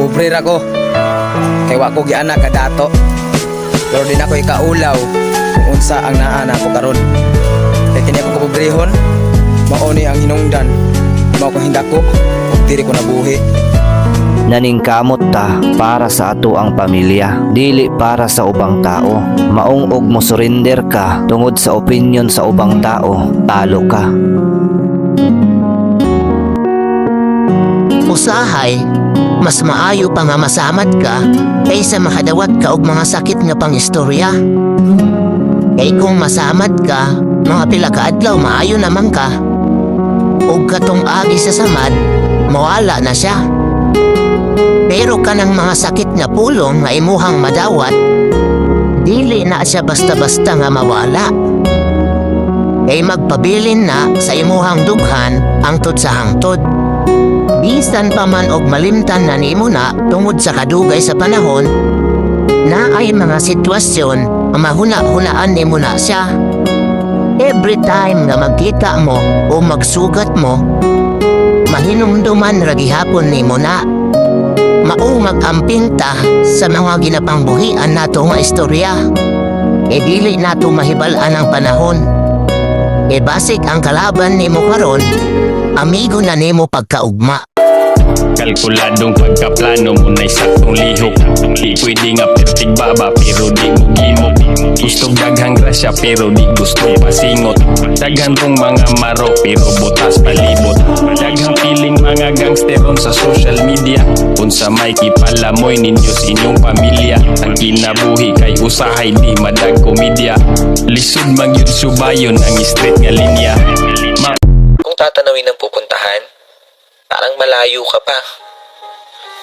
Pobre ra ko. Kay wa ko giana ka dato. Pero din ako ikaulaw kung unsa ang naana ko karon. Kay kini ako kapobrehon, mao ni ang hinungdan. Mao ko hindako, ug diri ko nabuhi. Naningkamot ta para sa ato ang pamilya, dili para sa ubang tao. Maong og mo surrender ka tungod sa opinion sa ubang tao, talo ka. Usahay, mas maayo pa nga masamat ka kaysa makadawat ka og mga sakit nga pangistorya. Kay kung masamat ka, mga pila ka adlaw maayo naman ka. Ug katong agi sa samad, mawala na siya. Pero kanang mga sakit nga pulong nga imuhang madawat, dili na siya basta-basta nga mawala. Kay magpabilin na sa imuhang dughan hangtod sa hangtod. Bisan pa man og malimtan na nimo na tungod sa kadugay sa panahon, na ay mga sitwasyon nga mahuna-hunaan nimo na siya. Every time nga magkita mo o magsugat mo, mahinumduman ra gihapon nimo na. Mao magamping ta sa mga ginapangbuhian nato nga istorya. E dili nato mahibal-an ang panahon. E basig ang kalaban nimo karon, amigo na nimo pagkaugma. Kalkuladong pagkaplano mo na'y saktong lihok. Di pwede nga pertig baba pero di mo gimok. Gustong daghang grasya pero di gusto pasingot. Daghang tong mga maro pero butas palibot. Daghang piling mga gangsteron sa social media. Kung sa may kipalamoy ninyo sa inyong pamilya. Ang kinabuhi kay usahay di madag komedya. Lisod magyud subayon ang straight nga linya. Kung tatanawin ang pupuntahan, parang malayo ka pa.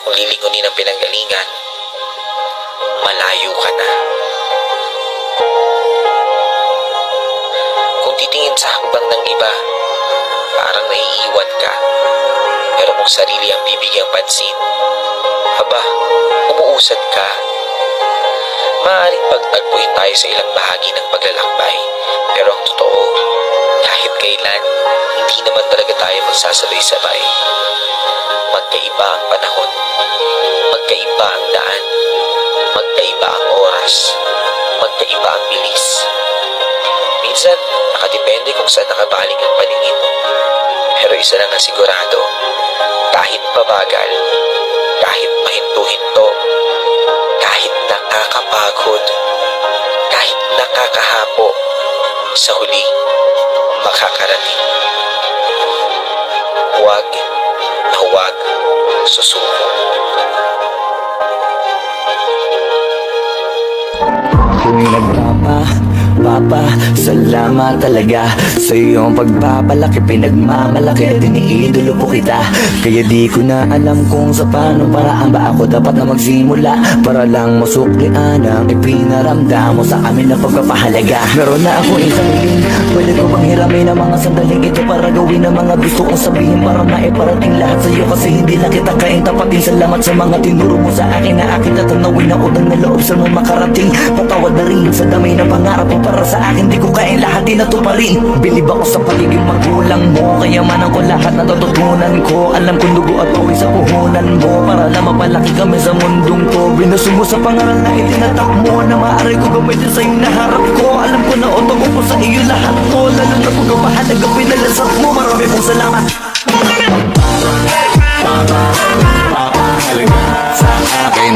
Kung lilingunin ang pinanggalingan, malayo ka na. Kung titingin sa hakbang ng iba, parang naiiwan ka. Pero kung sarili ang bibigyang pansin, haba, umuusad ka. Maaaring pagtagpuin tayo sa ilang bahagi ng paglalakbay. Pero ang totoo, kahit kailan, hindi naman talaga tayo magsasabay-sabay. Magkaiba ang panahon, magkaiba ang daan, magkaiba ang oras, magkaiba ang bilis. Minsan, nakadepende kung saan nakabaling ang paningin mo. Pero isa lang ang sigurado, kahit pabagal, kahit mahinto-hinto, kahit nakakapagod, kahit nakakahapo, sa huli, makakarating. Huwag na huwag susuko. Papa, salamat talaga sa iyong pagpapalaki, pinagmamalaki, diniidolo ko kita. Kaya di ko na alam kung sa paano paraan ba ako dapat na magsimula para lang masuklian ang ipinaramdam mo sa amin na pagpapahalaga. Meron na ako isang hiling, pwede ko bang hiramin ang mga sandaling ito para gawin ang mga gusto kong sabihin para maiparating lahat sa iyo, kasi hindi lang kita kain tapatin. Salamat sa mga tinuro mo sa akin na akin tatanawin na utang na loob sa mga makarating. Patawad na rin sa dami ng pangarap mo para sa akin, di ko kain lahat, di natuparin. Bilib ako sa pagiging magulang mo, kayamanan ko lahat na natutunan ko. Alam kong dugo at pawis sa puhunan mo para na mapalaki kami sa mundong to. Binasog mo sa pangaral na itinatak mo, na maaari ko gamitin sa iyong naharap ko. Alam ko na otong ko sa iyo lahat to, lalo na kung kapahalaga pinalasap mo. Marami pong salamat. Papa, halaga sa akin.